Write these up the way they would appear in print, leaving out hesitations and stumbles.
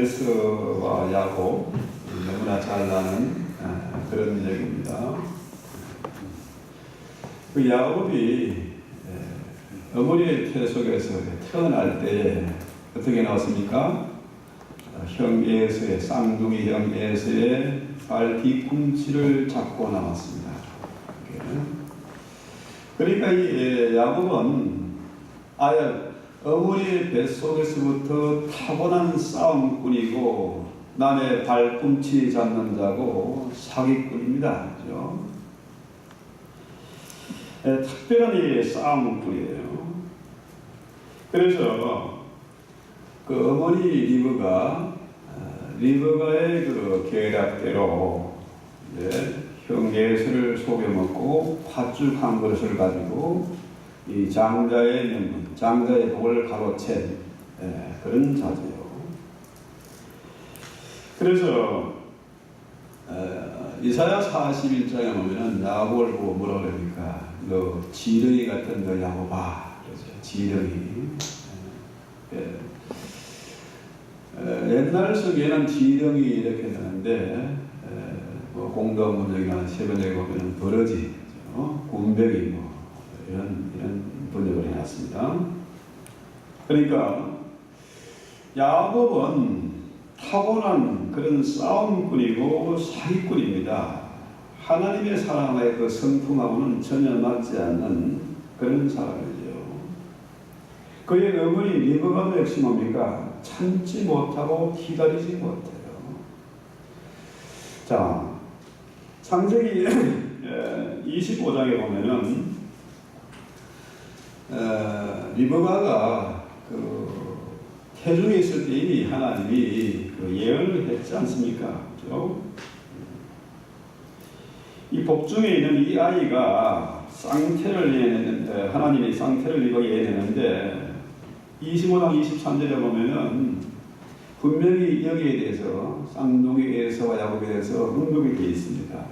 에서와 야곱 너무나 잘 나는 그런 이야기입니다. 그 야곱이 어머니의 태 속에서 태어날 때에 어떻게 나왔습니까? 형 에서의 쌍둥이 형 에서의 발 뒤꿈치를 잡고 나왔습니다. 그러니까 이 야곱은 아예 어머니의 뱃속에서부터 타고난 싸움꾼이고 남의 발꿈치 잡는 자고 사기꾼입니다. 그죠? 특별한 이 싸움꾼이에요. 그래서 그 어머니 리브가의 그 계략대로 형 에서를 속여먹고 팥죽 한 그릇을 가지고 이 장자의 명분, 장자의 복을 가로챈 그런 자세요. 그래서 이사야 41장에 보면은 야곱을 보고 뭐라 그러니까 너 지렁이 같은 너 야곱아, 그러죠. 지렁이. 옛날 속에는 지렁이 이렇게 되는데 뭐 공동문역이나 세번역에 보면은 버러지, 굼벵이 뭐 이런 번역을 해놨습니다. 그러니까 야곱은 타고난 그런 싸움꾼이고 사기꾼입니다. 하나님의 사랑의 그 성품하고는 전혀 맞지 않는 그런 사람이죠. 그의 어머니 리브가도 역시 뭡니까? 참지 못하고 기다리지 못해요. 자, 창세기 25장에 보면은 리브가가 그 태중에 있을 때 이미 하나님이 그 예언을 했지 않습니까? 그렇죠? 이 복중에 있는 이 아이가 쌍태를 예내는데 하나님이 쌍태를 리브가에 예내는데 25장 23절에 보면은 분명히 여기에 대해서 쌍둥이 에서와 야곱에 대해서 언급이 되어 있습니다.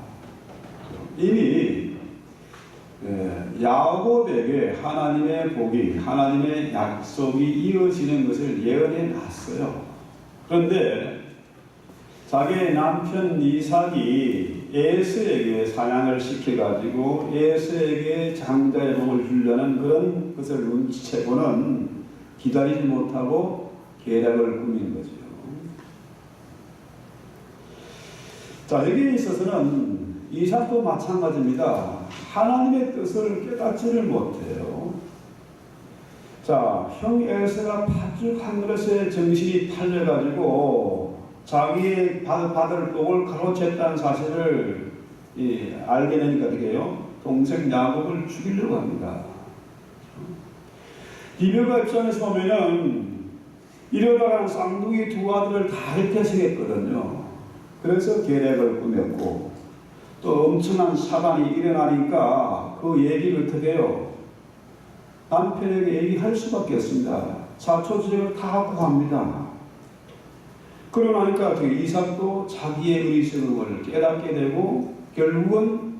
이미 야곱에게 하나님의 복이, 하나님의 약속이 이어지는 것을 예언해 놨어요. 그런데 자기의 남편 이삭이 에서에게 사냥을 시켜가지고 에서에게 장자의 복을 주려는 그런 것을 눈치채고는 기다리지 못하고 계략을 꾸민 거죠. 자, 여기에 있어서는 이삭도 마찬가지입니다. 하나님의 뜻을 깨닫지를 못해요. 자, 형 에서가 팥죽 한 그릇에 정신이 팔려가지고 자기의 받을 복을 가로챘다는 사실을 알게 되니까 어떻게 해요? 동생 야곱을 죽이려고 합니다. 리브가 입장에서 보면은 이러다가 쌍둥이 두 아들을 다 흩어지겠거든요. 그래서 계략을 꾸몄고 또 엄청난 사단이 일어나니까 그 얘기를 어떻게 해요? 남편에게 얘기할 수밖에 없습니다. 자초지종을 다 구합니다. 그러고 나니까 이삭도 자기의 의심을 깨닫게 되고 결국은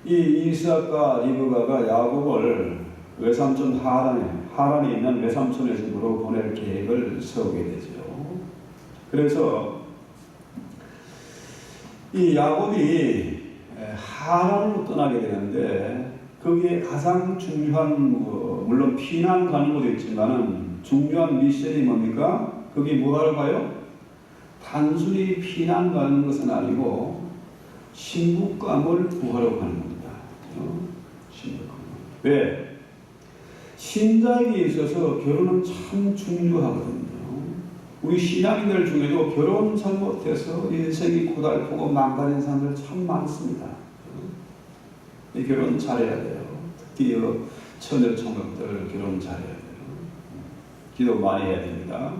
이 이삭과 리브가가 야곱을 외삼촌 하란에 있는 외삼촌의 집으로 보낼 계획을 세우게 되죠. 그래서 이 야곱이 하란으로 떠나게 되는데 거기에 가장 중요한 물론 피난 가는 것도 있지만은 중요한 미션이 뭡니까? 거기 뭐하러 가요? 단순히 피난 가는 것은 아니고 신부감을 구하러 가는 겁니다. 신부감. 왜? 신자에게 있어서 결혼은 참 중요하거든요. 우리 신앙인들 중에도 결혼 잘못해서 인생이 고달프고 망가진 사람들 참 많습니다. 이 결혼 잘해야 돼요. 특히 처녀 총각들 결혼 잘해야 돼요. 기도 많이 해야 됩니다.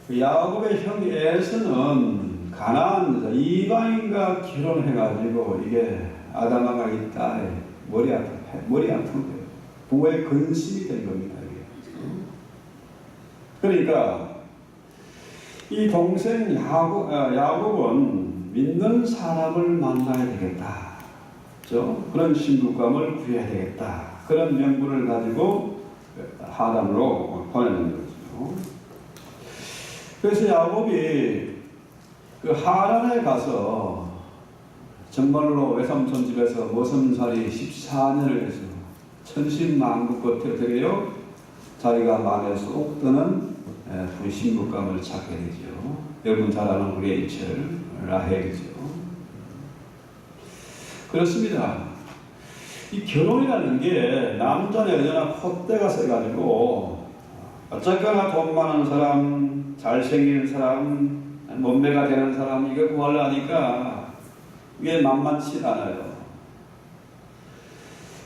야곱의 형 에서는 가나안 이방인과 결혼해가지고 이게 아담아가 있다 머리 아픈 거예요. 부모의 근심이 된 겁니다. 그러니까 이 동생 야곱은 믿는 사람을 만나야 되겠다. 그렇죠? 그런 신부감을 구해야 되겠다. 그런 명분을 가지고 하단으로 보내는 거죠. 그래서 야곱이 그 하란에 가서 정말로 외삼촌 집에서 머슴살이 14년을 해서 천신만고 끝에 어떻게 해요? 자기가 마음에 쏙 드는 그 신부감을 찾게 되죠. 여러분 잘 아는 우리 레이첼, 라헬이죠. 그렇습니다. 이 결혼이라는 게 남자나 여자나 콧대가 세가지고 어쨌거나 돈 많은 사람, 잘생긴 사람, 몸매가 되는 사람 이거 구하려니까 이게 만만치 않아요.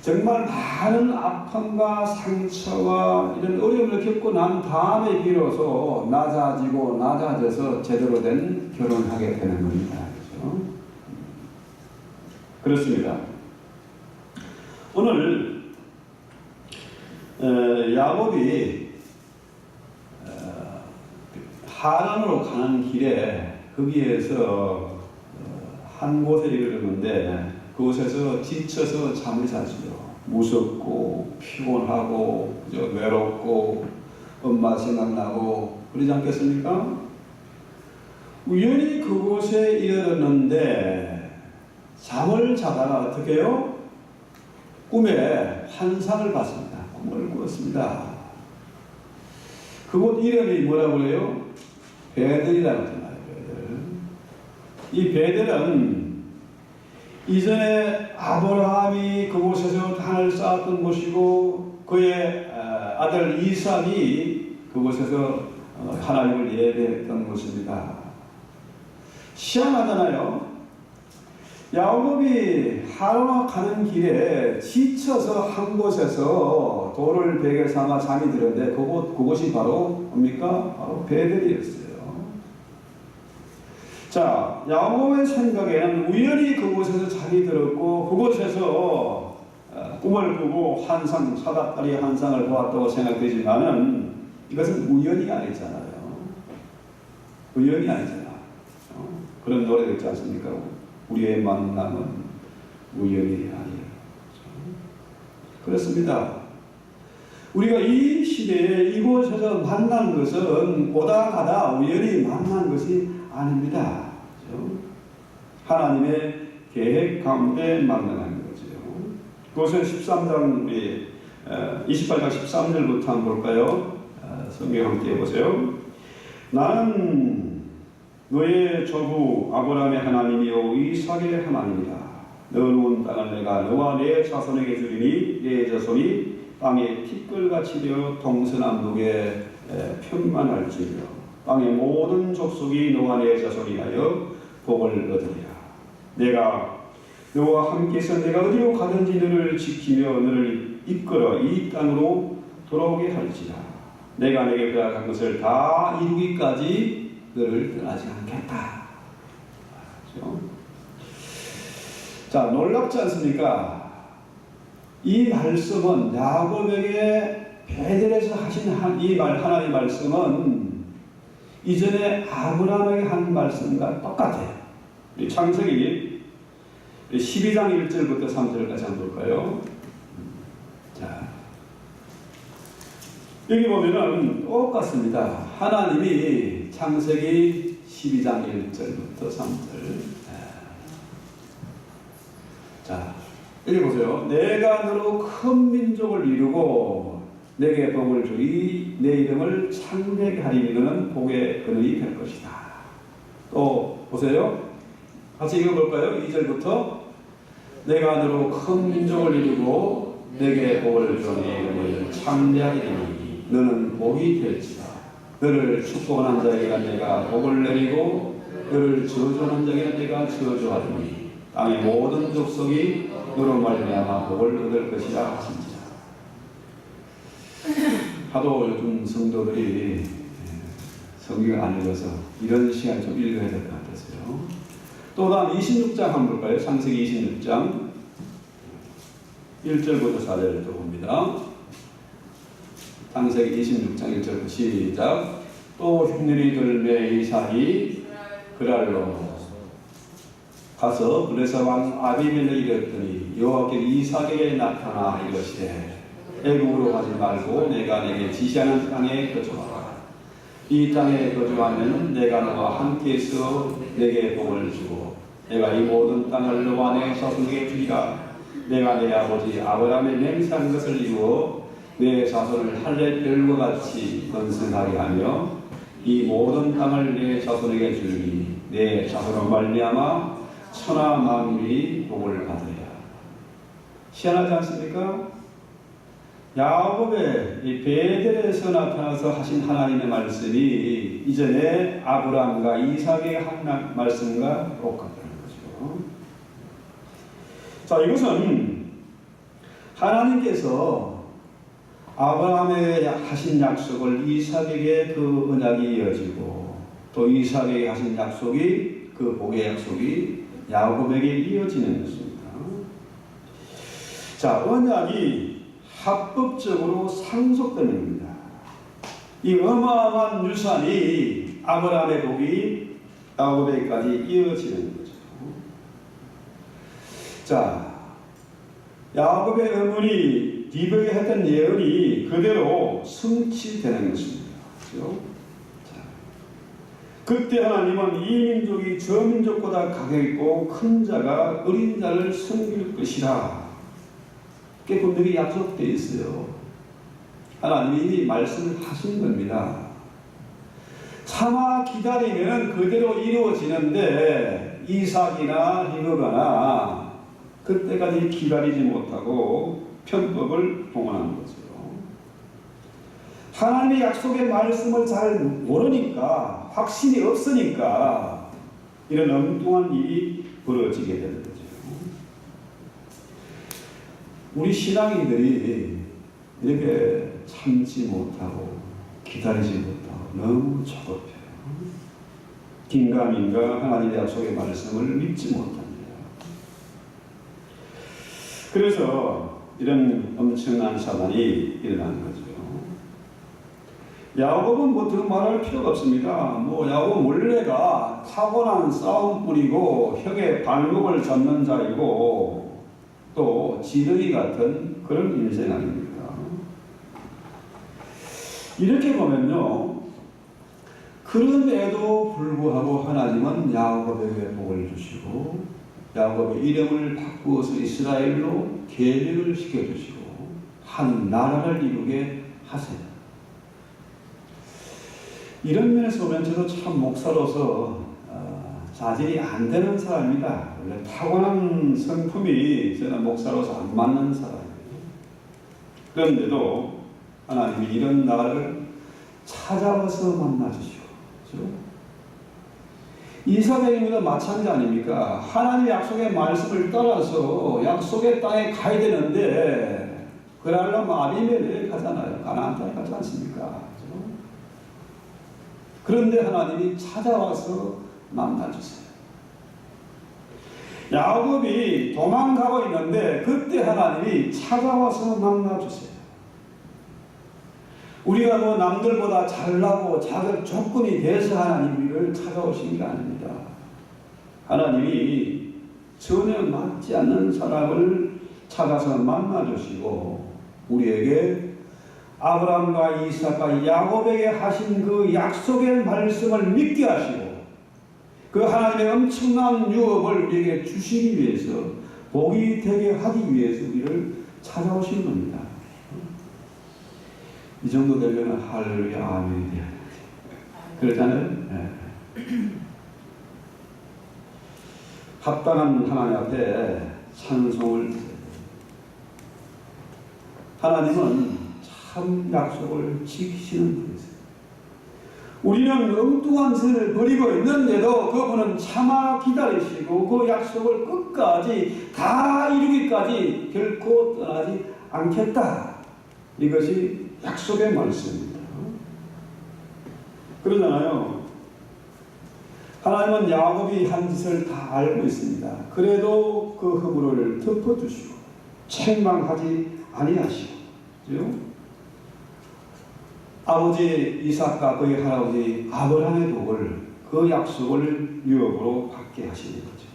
정말 많은 아픔과 상처와 이런 어려움을 겪고 난 다음에 비로소 낮아져서 제대로 된 결혼을 하게 되는 겁니다. 그렇죠? 그렇습니다. 오늘 야곱이 하란으로 가는 길에 거기에서 한 곳에 이르렀는데 그곳에서 지쳐서 잠을 자지요. 무섭고 피곤하고 외롭고 엄마 생각나고 그러지 않겠습니까? 우연히 그곳에 이르렀는데 잠을 자다가 어떻게 해요? 꿈에 환상을 봤습니다. 꿈을 꾸었습니다. 그곳 이름이 뭐라고 그래요? 베델이라고 하잖아요. 베델. 이 베델은 이전에 아브라함이 그곳에서 단을 쌓았던 곳이고 그의 아들 이삭이 그곳에서 하나님을 예배했던 곳입니다. 희한하잖아요. 야곱이 하란으로 가는 길에 지쳐서 한 곳에서 돌을 베개 삼아 잠이 들었는데 그곳이 바로 뭡니까? 바로 베델이었어요. 자, 야곱의 생각에는 우연히 그곳에서 잠이 들었고 그곳에서 꿈을 꾸고 사닥다리 환상을 보았다고 생각되지만은 이것은 우연이 아니잖아요. 우연이 아니잖아. 그런 노래가 있지 않습니까? 우리의 만남은 우연이 아니에요. 그렇습니다. 우리가 이 시대에 이곳에서 만난 것은 오다 가다 우연히 만난 것이 아닙니다. 그렇죠? 하나님의 계획 가운데 만나는 거죠. 그것은 13장 28장 13절부터 한번 볼까요? 성경 함께 해보세요. 나는 너의 조부 아브라함의 하나님이요 이삭의 하나님이다. 너 누운 땅을 내가 너와 내 자손에게 주리니 내 자손이 땅에 티끌같이 되어 동서남북에 편만할지며 땅의 모든 족속이 너와 내 자손이하여 복을 얻으리라. 내가 너와 함께해서 내가 어디로 가든지 너를 지키며 너를 이끌어 이 땅으로 돌아오게 할지라. 내가 내게 허락한 것을 다 이루기까지 너를 떠나지 않겠다. 그렇죠? 자, 놀랍지 않습니까? 이 말씀은 야곱에게 베델에서 하신 이 하나님의 말씀은 이전에 아브라함에게 한 말씀과 똑같아요. 우리 창세기 12장 1절부터 3절까지 한번 볼까요? 자, 여기 보면은 똑같습니다. 하나님이 창세기 12장 1절부터 3절. 자, 여기 보세요. 내가 너로 큰 민족을 이루고 내게 복을 주리 내 이름을 창대하게 하리니 너는 복의 근원이 될 것이다. 또 보세요. 같이 읽어볼까요? 2절부터 내가 너로 큰 민족을 이루고 내게 복을 주니 내 이름을 창대하게 하리니 너는 복이 될지다. 너를 축복하는 자에게 내가 복을 내리고 너를 저주하는 자에게 내가 저주하리니 땅의 모든 족속이 너로 말미암아 복을 얻을 것이라 하신지라. 하도 요즘 성도들이 성경을 안 읽어서 이런 시간 좀 읽어야 될 것 같아서요. 또 다음 26장 한번 볼까요? 창세기 26장 1절부터 4절을 봅니다. 창세기 26장 1절부터 시작. 또 흉년이 들매 이삭이 그랄로 가서 블레셋 왕 아비멜렉이 이르렀더니 여호와께서 이삭에게 나타나 이르시되 애국으로 가지 말고 내가 내게 지시하는 땅에 거주하라. 이 땅에 거주하면 내가 너와 함께해서 내게 복을 주고 내가 이 모든 땅을 너와 내 자손에게 주리라. 내가 내 아버지 아브라함의 맹세한 것을 이루어 내 자손을 할례별과 같이 번성하게 하며 이 모든 땅을 내 자손에게 주니 내 자손으로 말미암아 천하 만민이 복을 받으리라. 희한하지 않습니까? 야곱의 이 베델에서 나타나서 하신 하나님의 말씀이 이전에 아브라함과 이삭의 한 말씀과 똑같다는 거죠. 자, 이것은 하나님께서 아브라함에게 하신 약속을 이삭에게 그 언약이 이어지고 또 이삭에게 하신 약속이 그 복의 약속이 야곱에게 이어지는 것입니다. 자, 언약이 합법적으로 상속되는 겁니다. 이 어마어마한 유산이 아브라함의 복이 야곱에게까지 이어지는 거죠. 자, 야곱의 어머니 리브에게 했던 예언이 그대로 성취되는 것입니다. 그렇죠? 자, 그때 하나님은 이 민족이 저 민족보다 가격있고 큰 자가 어린 자를 섬길 것이라. 그게 분명히 약속되어 있어요. 하나님이 이미 말씀을 하신 겁니다. 차마 기다리면 그대로 이루어지는데 이삭이나 리브가나 그때까지 기다리지 못하고 편법을 동원한 거죠. 하나님의 약속의 말씀을 잘 모르니까 확신이 없으니까 이런 엉뚱한 일이 벌어지게 되는 거죠. 우리 신앙인들이 이렇게 참지 못하고 기다리지 못하고 너무 조급해요. 긴가민가 하나님의 약속의 말씀을 믿지 못합니다. 그래서 이런 엄청난 사단이 일어나는 거죠. 야곱은 뭐 더 말할 필요가 없습니다. 야곱 원래가 타고난 싸움꾼이고 형의 발목을 잡는 자이고 또 지렁이 같은 그런 인생 아닙니까? 이렇게 보면요, 그럼에도 불구하고 하나님은 야곱에게 복을 주시고 야곱의 이름을 바꾸어서 이스라엘로 계명을 시켜주시고 한 나라를 이루게 하세요. 이런 면에서 보면 저도 참 목사로서 자질이 안 되는 사람이다. 원래 타고난 성품이 저는 목사로서 안 맞는 사람이에요. 그런데도 하나님이 이런 나를 찾아와서 만나주시고, 그렇죠? 이삭에게도 마찬가지 아닙니까? 하나님의 약속의 말씀을 따라서 약속의 땅에 가야 되는데 그러려면 아비멜렉에 가잖아요. 가나안 땅에 가지 않습니까? 그렇죠? 그런데 하나님이 찾아와서 만나주세요. 야곱이 도망가고 있는데 그때 하나님이 찾아와서 만나주세요. 우리가 남들보다 잘나고 자격 조건이 돼서 하나님을 찾아오신 게 아닙니다. 하나님이 전혀 맞지 않는 사람을 찾아서 만나주시고 우리에게 아브라함과 이삭과 야곱에게 하신 그 약속의 말씀을 믿게 하시고 그 하나님의 엄청난 유업을 우리에게 주시기 위해서 복이 되게 하기 위해서 우리를 찾아오신 겁니다. 이 정도 되면 할렐루야 아멘이 돼요. 그렇잖아요? 네. 합당한 하나님 앞에 찬송을 드려요. 하나님은 참 약속을 지키시는 분이세요. 우리는 엉뚱한 죄를 버리고 있는데도 그분은 참아 기다리시고 그 약속을 끝까지 다 이루기까지 결코 떠나지 않겠다. 이것이 약속의 말씀입니다. 그러잖아요. 하나님은 야곱이 한 짓을 다 알고 있습니다. 그래도 그 허물을 덮어주시고 책망하지 아니하시고, 그죠? 아버지 이삭과 그의 할아버지 아브라함의 복을 그 약속을 유업으로 받게 하시는 거죠.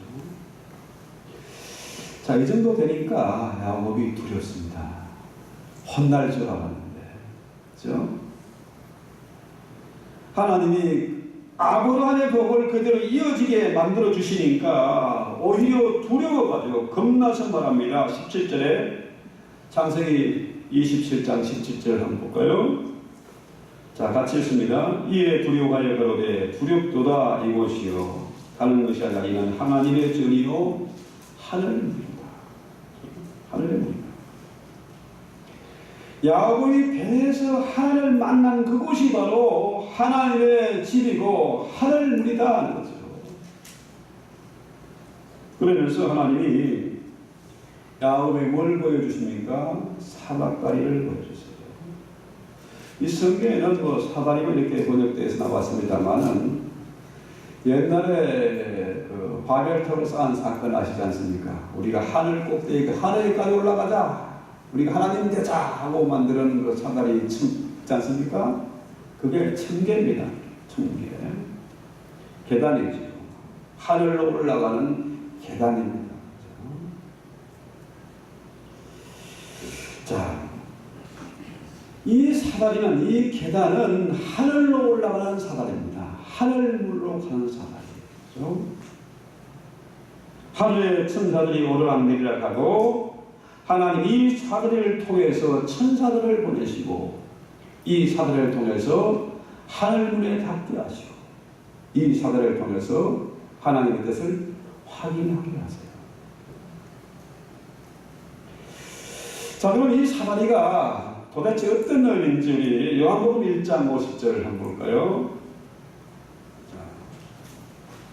자, 이 정도 되니까 야곱이 두렵습니다. 혼날 줄 알았는데, 그죠? 하나님이 아브라함의 복을 그대로 이어지게 만들어 주시니까 오히려 두려워가지고 겁나서 말합니다. 17절에 창세기 27장 17절 한번 볼까요? 자, 같이 읽습니다. 이에 두려워하여 그러되 두렵도다 이곳이요 다른 것이 아니라 이는 하나님의 전이요 하늘의 물이다. 하늘의 물이다. 야곱이 배에서 하나님을 만난 그곳이 바로 하나님의 집이고 하늘 물이다 하는 거죠. 그러면서 하나님이 야곱에게 뭘 보여주십니까? 사닥다리를 보여주세요. 이 성경에는 뭐 사다리만 이렇게 번역돼서 나왔습니다만은 옛날에 그 바벨탑을 쌓은 사건 아시지 않습니까? 우리가 하늘 꼭대기 하늘까지 올라가자. 우리가 하나님 되자 하고 만드는 그 사다리 있지 않습니까? 그게 천계입니다. 천계. 계단이죠. 하늘로 올라가는 계단입니다. 자, 이 사다리는, 이 계단은 하늘로 올라가는 사다리입니다. 하늘물로 가는 사다리죠. 하늘에 천사들이 오르락내리락 하고 하나님 이 사다리를 통해서 천사들을 보내시고 이 사다리를 통해서 하늘문에 닿게 하시고 이 사다리를 통해서 하나님의 뜻을 확인하게 하세요. 자, 그럼 이 사다리가 도대체 어떤 의미인지 우리 요한복음 1장 50절을 한번 볼까요? 자,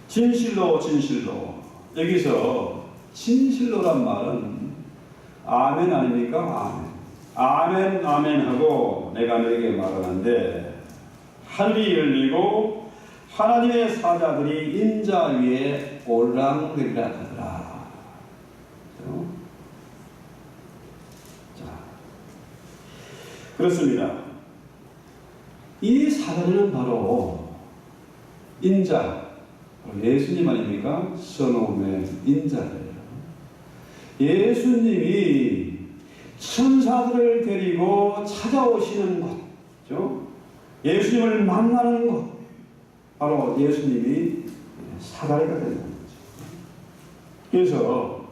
진실로 진실로. 여기서 진실로란 말은 아멘 아닙니까? 아멘. 아멘 아멘 하고 내가 너에게 말하는데 하늘이 열리고 하나님의 사자들이 인자 위에 올랑내리락 하더라. 자, 그렇습니다. 이 사자들은 바로 인자, 예수님 아닙니까? 선홈의 인자예요. 예수님이 천사들을 데리고 찾아오시는 곳, 예수님을 만나는 곳, 바로 예수님이 사다리가 되는 거죠. 그래서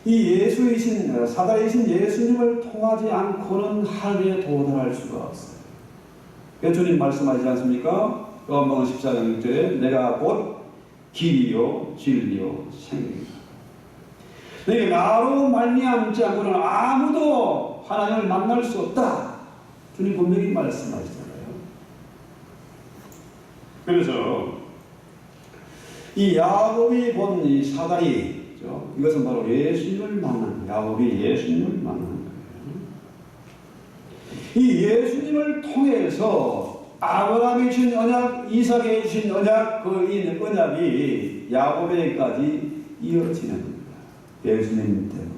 이 예수이신, 사다리이신 예수님을 통하지 않고는 하늘에 도달할 수가 없어요. 주님 말씀하시지 않습니까? 요한복음 14장 6절에 내가 곧 길이요 진리요 생명이다. 너희 나로 말미암지 않고는 아무도 하나님을 만날 수 없다. 주님 분명히 말씀하시잖아요. 그래서 이 야곱이 본 이 사다리, 이것은 바로 예수님을 만난, 야곱이 예수님을 만난 거예요. 이 예수님을 통해서 아브라함이 주신 언약, 이삭이 주신 언약, 그 언약이 야곱에게까지 이어지는 겁니다. 예수님 때문에.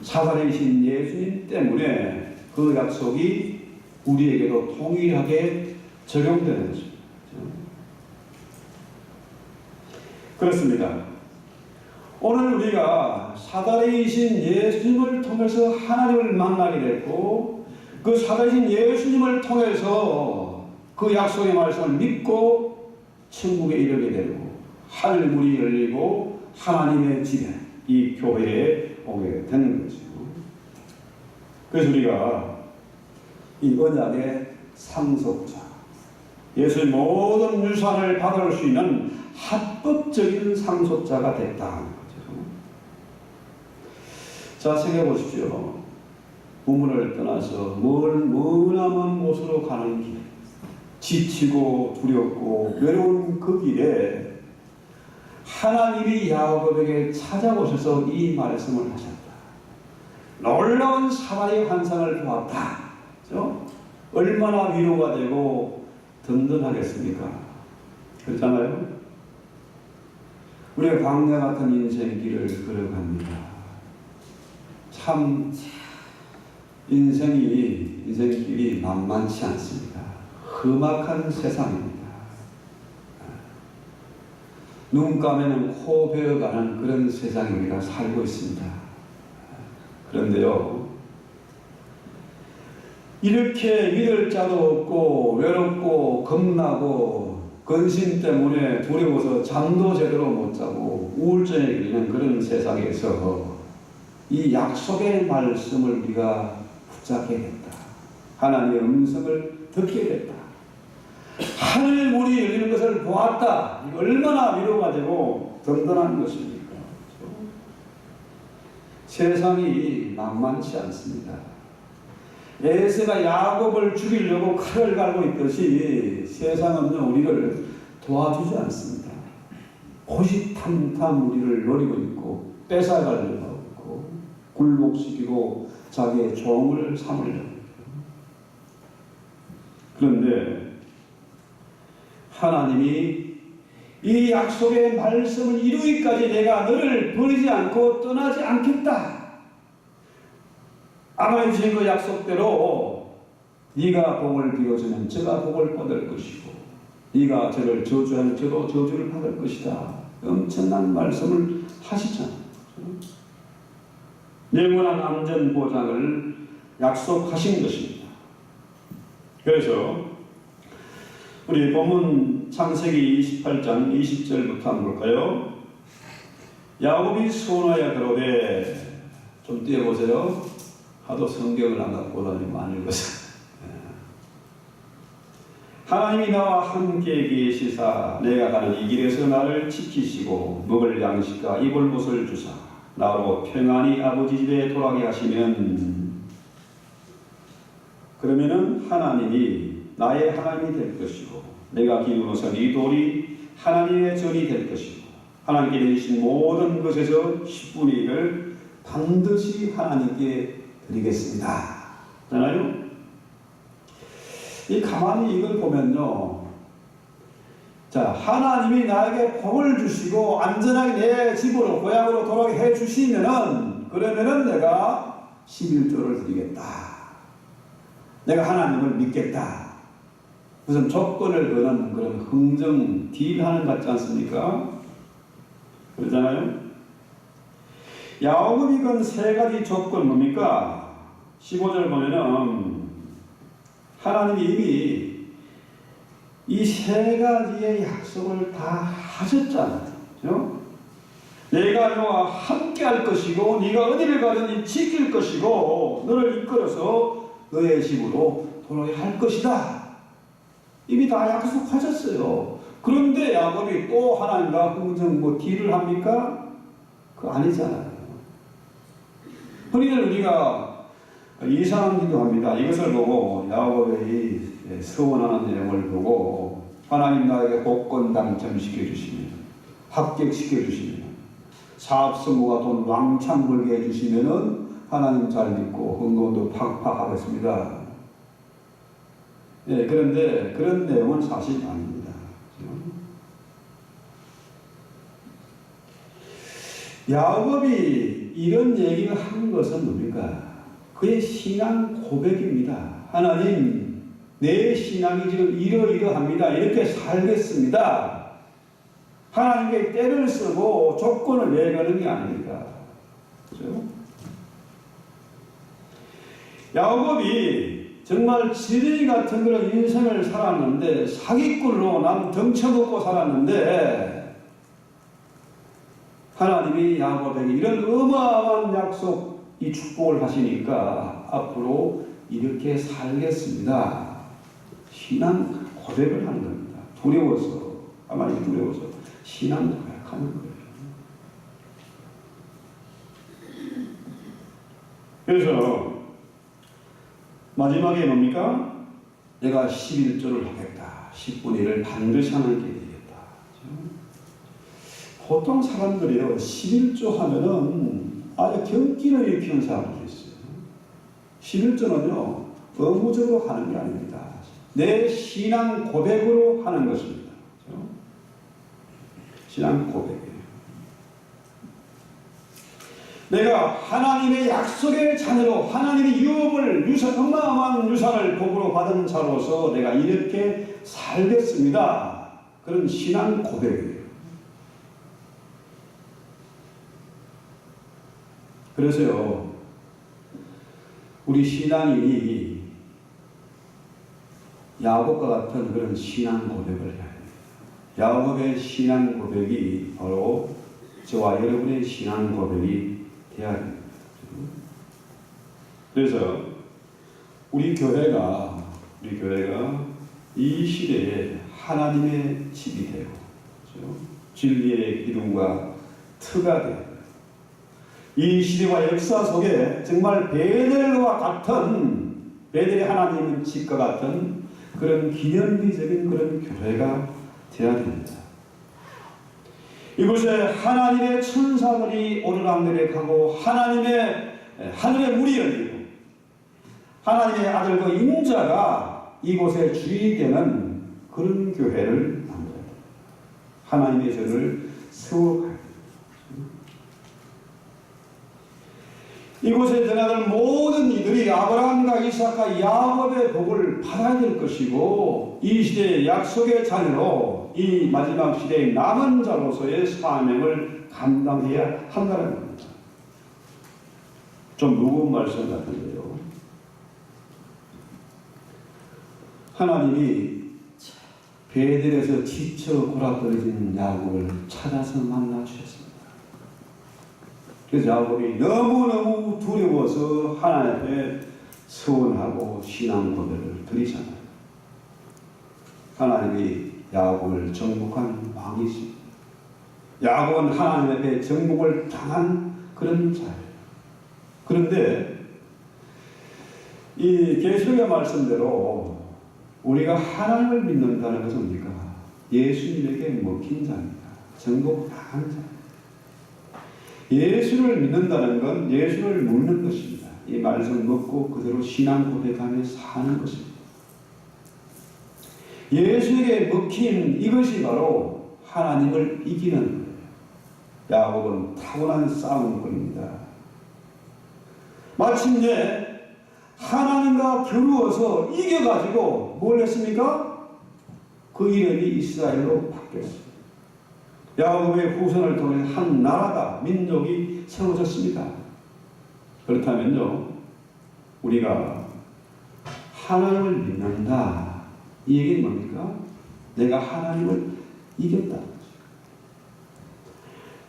사다리이신 예수님 때문에 그 약속이 우리에게도 동일하게 적용되는 것입니다. 그렇습니다. 오늘 우리가 사다리이신 예수님을 통해서 하나님을 만나게 됐고 그 사다리이신 예수님을 통해서 그 약속의 말씀을 믿고 천국에 이르게 되고 하늘문이 열리고 하나님의 집에, 이 교회에 오게 되는 거죠. 그래서 우리가 이 언약의 상속자, 예수의 모든 유산을 받을 수 있는 합법적인 상속자가 됐다 하는 거죠. 자, 생각해 보십시오. 부모를 떠나서 머나먼 곳으로 가는 길, 지치고 두렵고 외로운 그 길에 하나님이 야곱에게 찾아오셔서 이 말씀을 하셨다. 놀라운 사다리 환상을 보았다. 그렇죠? 얼마나 위로가 되고 든든하겠습니까? 그렇잖아요? 우리가 광야 같은 인생길을 걸어갑니다. 참 인생길이 만만치 않습니다. 험악한 세상입니다. 눈 감으면 코 베어가는 그런 세상에 우리가 살고 있습니다. 그런데요, 이렇게 믿을 자도 없고 외롭고 겁나고 근심 때문에 두려워서 잠도 제대로 못 자고 우울증에 걸리는 그런 세상에서 이 약속의 말씀을 우리가 붙잡게 됐다. 하나님의 음성을 듣게 됐다. 하늘 문이 열리는 것을 보았다. 이거 얼마나 위로가 되고 든든한 것입니까? 세상이 만만치 않습니다. 에서가 야곱을 죽이려고 칼을 갈고 있듯이 세상은 우리를 도와주지 않습니다. 호시탐탐 우리를 노리고 있고 뺏어가려고 있고 굴복시키고 자기의 종을 삼으려고 합니다. 그런데 하나님이 이 약속의 말씀을 이루기까지 내가 너를 버리지 않고 떠나지 않겠다. 아버지 주신 그 약속대로 네가 복을 빌어주면 저가 복을 받을 것이고 네가 저를 저주하면 저도 저주를 받을 것이다. 엄청난 말씀을 하시잖아요. 영원한 안전 보장을 약속하신 것입니다. 그래서 우리 본문 창세기 28장 20절부터 한번 볼까요? 야곱이 소원하여 그러되, 좀 띄워보세요. 하도 성경을 안 갖고 다니면 안 읽어서. 하나님이 나와 함께 계시사 내가 가는 이 길에서 나를 지키시고 먹을 양식과 입을 옷을 주사 나로 평안히 아버지 집에 돌아가게 하시면, 그러면은 하나님이 나의 하나님이 될 것이고 내가 기울어서 이 돌이 하나님의 전이 될 것이고 하나님께 내리신 모든 것에서 10분의 1을 반드시 하나님께 드리겠습니다. 잖아요? 이 가만히 이걸 보면요. 자, 하나님이 나에게 복을 주시고 안전하게 내 집으로 고향으로 돌아가게 해 주시면은, 그러면은 내가 11조를 드리겠다. 내가 하나님을 믿겠다. 무슨 조건을 거는 그런 흥정 딜하는 것 같지 않습니까? 그러잖아요. 야곱이 건 세 가지 조건 뭡니까? 15절 보면은 하나님이 이미 이 세 가지의 약속을 다 하셨잖아요. 그렇죠? 내가 너와 함께 할 것이고 네가 어디를 가든지 지킬 것이고 너를 이끌어서 너의 집으로 돌아오게 할 것이다. 이미 다 약속하셨어요. 그런데 야곱이 또 하나님과 흥정 딜을 합니까? 그거 아니잖아요. 흔히들 우리가 이상한 기도합니다. 이것을 보고 야곱의 서원하는 내용을 보고 하나님 나에게 복권 당첨시켜 주시면, 합격시켜 주시면, 사업 성공과 돈 왕창 벌게 해주시면은 하나님 잘 믿고 헌금도 팍팍 하겠습니다. 네, 그런데 그런 내용은 사실 아닙니다. 야곱이 이런 얘기를 한 것은 뭡니까? 그의 신앙 고백입니다. 하나님, 내 신앙이 지금 이러이러합니다. 이렇게 살겠습니다. 하나님께 때를 쓰고 조건을 내가는 게 아닙니다. 그렇죠? 야곱이 정말 지뢰 같은 그런 인생을 살았는데, 사기꾼으로 남 덩쳐먹고 살았는데, 하나님이 야곱에게 이런 어마어마한 약속, 이 축복을 하시니까 앞으로 이렇게 살겠습니다. 신앙 고백을 하는 겁니다. 두려워서, 하나님 두려워서 신앙 고백하는 거예요. 그래서 마지막에 뭡니까? 내가 11조를 하겠다. 10분의 1을 반드시 하나님께 드리겠다. 보통 사람들이요, 11조 하면은 아주 경기를 일으키는 사람들이 있어요. 11조는요, 의무적으로 하는 게 아닙니다. 내 신앙 고백으로 하는 것입니다. 그렇죠? 신앙 고백이에요. 내가 하나님의 약속의 자녀로, 하나님의 유업을, 어마어마한 유산을 복으로 받은 자로서 내가 이렇게 살겠습니다. 그런 신앙 고백이에요. 그래서요, 우리 신앙인이 야곱과 같은 그런 신앙 고백을 해야 돼요. 야곱의 신앙 고백이 바로 저와 여러분의 신앙 고백이 되어야 됩니다. 그래서 우리 교회가 이 시대에 하나님의 집이 되고, 그렇죠? 진리의 기둥과 터가 되고, 이 시대와 역사 속에 정말 베델과 같은, 베델의 하나님의 집과 같은 그런 기념비적인 그런 교회가 되어야 됩니다. 이곳에 하나님의 천사들이 오르락내리락하고 하늘의 문이 열리고 하나님의 아들 그 인자가 이곳에 주인이 되는 그런 교회를 만들어야 됩니다. 하나님의 전을 세워가야 됩니다. 이곳에 드나들 모든 이들이 아브라함과 이삭과 야곱의 복을 받아야 될 것이고, 이 시대의 약속의 자녀로 이 마지막 시대의 남은 자로서의 사명을 감당해야 한다는 겁니다. 좀 무거운 말씀 같은데요. 하나님이 베델에서 지쳐 골아떨어진 야곱을 찾아서 만나 주셨습니다. 그래서 야곱이 너무너무 두려워서 하나님 앞에 서원하고 신앙 고백을 드리잖아요. 하나님이 야곱을 정복한 왕이십니다. 야곱은 하나님 앞에 정복을 당한 그런 자예요. 그런데 이 계시록의 말씀대로 우리가 하나님을 믿는다는 것은 뭡니까? 예수님에게 먹힌 자입니다. 정복당한 자. 예수를 믿는다는 건 예수를 묻는 것입니다. 이 말씀 먹고 그대로 신앙 고백하며 사는 것입니다. 예수에게 먹힌 이것이 바로 하나님을 이기는 거예요. 야곱은 타고난 싸움꾼입니다. 마침내 하나님과 겨루어서 이겨가지고 뭘 했습니까? 그 이름이 이스라엘로 바뀌었습니다. 야곱의 후손을 통해 한 나라가, 민족이 세워졌습니다. 그렇다면요, 우리가 하나님을 믿는다, 이 얘기는 뭡니까? 내가 하나님을 이겼다는 거죠.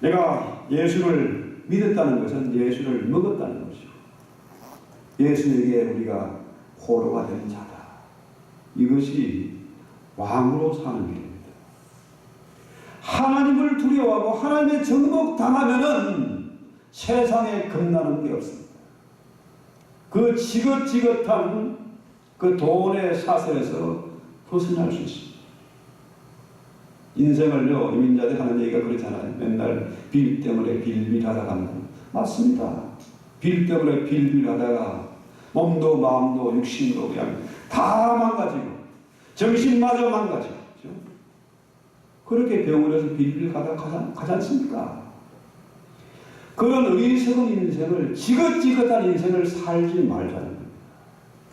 내가 예수를 믿었다는 것은 예수를 먹었다는 것이고, 예수에게 우리가 포로가 된 자다. 이것이 왕으로 사는 길입니다. 하나님을 두려워하고 하나님의 정복당하면은 세상에 겁나는 게 없습니다. 그 지긋지긋한 그 돈의 사슬에서 벗어날 수 있습니다. 인생을요, 이민자들 하는 얘기가 그렇잖아요. 맨날 빌 때문에 빌빌하다 간다. 맞습니다. 빌 때문에 빌빌하다가 몸도 마음도 육신도 그냥 다 망가지고 정신마저 망가지고, 그렇죠? 그렇게 병원에서 빌빌 가지 않습니까? 그런 어리석은 인생을, 지긋지긋한 인생을 살지 말자는 겁니다.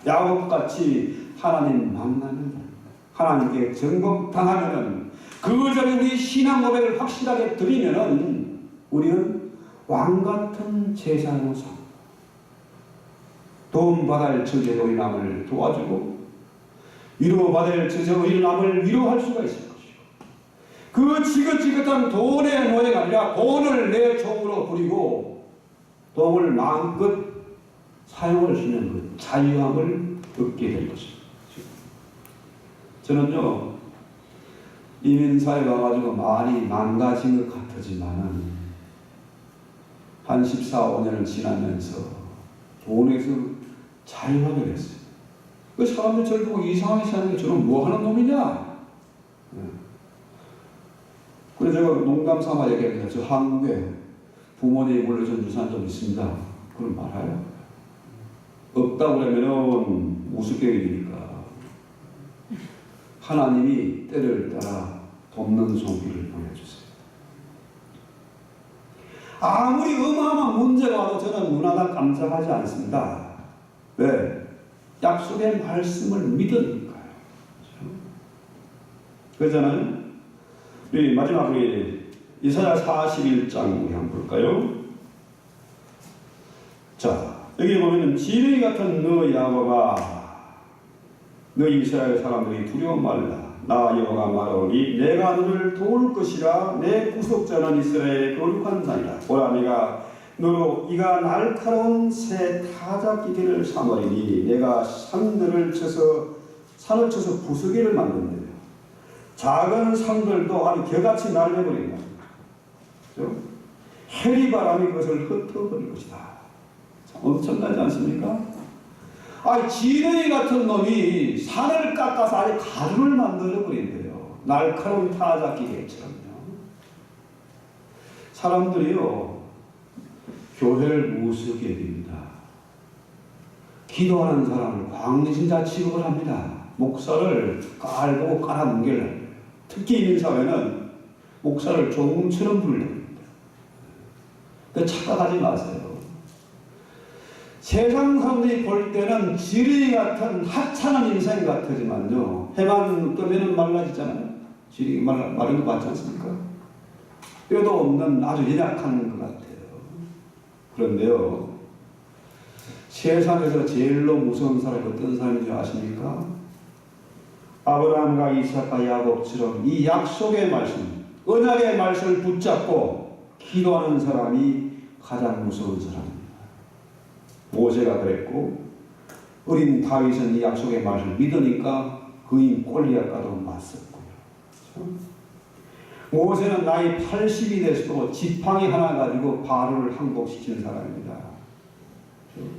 야곱같이 하나님 만나면, 하나님께 정복당하면, 그 전에 우리 신앙 고백을 확실하게 드리면은 우리는 왕같은 제사로 삽니다. 도움받을 저제로 인함을 도와주고 위로받을 저제로 인함을 위로할 수가 있을 것이고, 그 지긋지긋한 돈의 노예가 아니라 돈을 내 종으로 부리고 돈을 마음껏 사용할 수 있는 그 자유함을 얻게 될 것입니다. 저는요, 이민사에 와가지고 많이 망가진 것 같지만은 한 14, 15년을 지나면서 돈에서 자유하게 됐어요. 그 사람들 저를 보고 이상하게 사는 게 저는 뭐 하는 놈이냐? 그래서 제가 농담 삼아 얘기합니다. 저 한국에 부모님이 물려준 유산 좀 있습니다. 그걸 말아요. 없다고 그러면은 우습게 여기니까 하나님이 때를 따라 돕는 손길을 보내주세요. 아무리 어마어마한 문제가 와도 저는 눈하다 깜짝하지 않습니다. 왜? 약속의 말씀을 믿으니까요. 그렇잖아요? 우리 마지막 우리 이사야 41장 우리 한번 볼까요? 자, 여기 보면은 지렁이 같은 너 야곱아, 너희 이스라엘 사람들이 두려워 말라. 나 여호와가 말하오니 내가 너를 도울 것이라. 내 구속자는 이스라엘의 거룩한 자니라. 보라 내가 너로 이가 날카로운 새 타작기계를 삼으리니 내가 산을 쳐서 부수기를 만든대요. 작은 산들도 아주 겨같이 날려버린다. 그렇죠? 해리바람이 그것을 흩어버릴 것이다. 참 엄청나지 않습니까? 지렁이 같은 놈이 산을 깎아서 아주 가루를 만들어버린대요. 날카로운 타작기계처럼요. 사람들이요, 교회를 무엇으로 여깁니다. 기도하는 사람을 광신자 취급을 합니다. 목사를 깔고 깔아뭉개려고. 특히 있는 사회는 목사를 종처럼 부르랍니다. 착각하지 마세요. 세상 사람들이 볼 때는 지렁이 같은 하찮은 인생 같지만요, 해만 끄면은 말라지잖아요. 지렁이 마른 거 맞지 않습니까? 뼈도 없는 아주 연약한 것 같아요. 그런데요, 세상에서 제일로 무서운 사람이 어떤 사람인지 아십니까? 아브라함과 이삭과 야곱처럼 이 약속의 말씀, 언약의 말씀을 붙잡고 기도하는 사람이 가장 무서운 사람입니다. 모세가 그랬고, 어린 다윗은 이 약속의 말씀을 믿으니까 그인 골리앗과도 맞섰고요. 그렇죠? 모세는 나이 80이 됐어도 지팡이 하나 가지고 바로를 항복시킨 사람입니다. 그렇죠?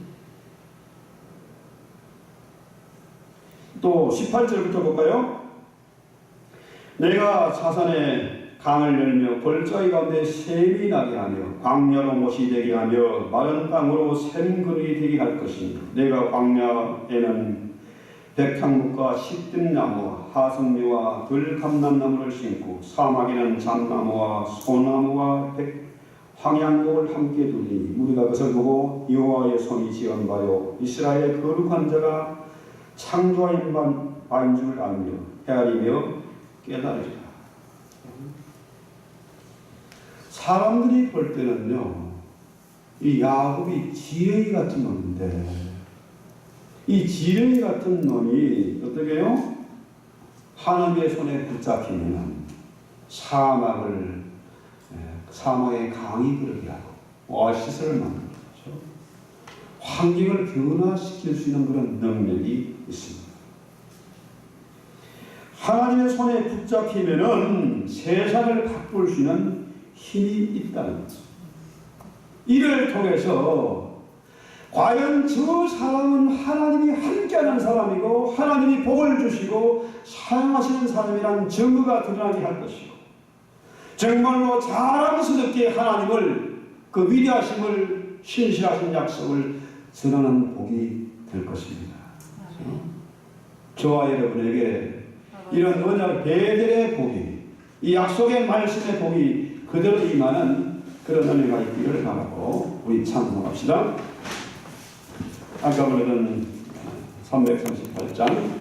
또 18절부터 볼까요? 내가 사산에 강을 열며 골짜기 가운데 샘이 나게 하며 광야로 못이 되게 하며 마른 땅으로 샘그릇이 되게 할 것이니 내가 광야에는 백향목과 시뜸나무와 하승류와 들감람나무를 심고 사막에는 잣나무와 소나무와 황양목을 함께 두니 우리가 그것을 보고 여호와의 손이 지은 바요 이스라엘의 거룩한 자가 창조하인 바인 줄 알며 헤아리며 깨달으리라. 사람들이 볼 때는요, 이 야곱이 지렁이 같은 놈인데, 이 지렁이 같은 놈이 어떻게 해요? 하나님의 손에 붙잡히면 사막의 강이 그르게 하고 오아시스를 만드는 거죠. 환경을 변화시킬 수 있는 그런 능력이 있습니다. 하나님의 손에 붙잡히면은 세상을 바꿀 수 있는 힘이 있다는 거죠. 이를 통해서 과연 저 사람은 하나님이 함께하는 사람이고 하나님이 복을 주시고 사용하시는 사람이라는 증거가 드러나게 할 것이고 정말로 자랑스럽게 하나님을 그 위대하심을 신실하신 약속을 전하는 복이 될 것입니다. 저와 여러분에게 이런 언약 배들의 복이, 이 약속의 말씀의 복이 그대로 임하는 그런 은혜가 있기를 바라고 우리 찬송합시다. 아까 보던 338장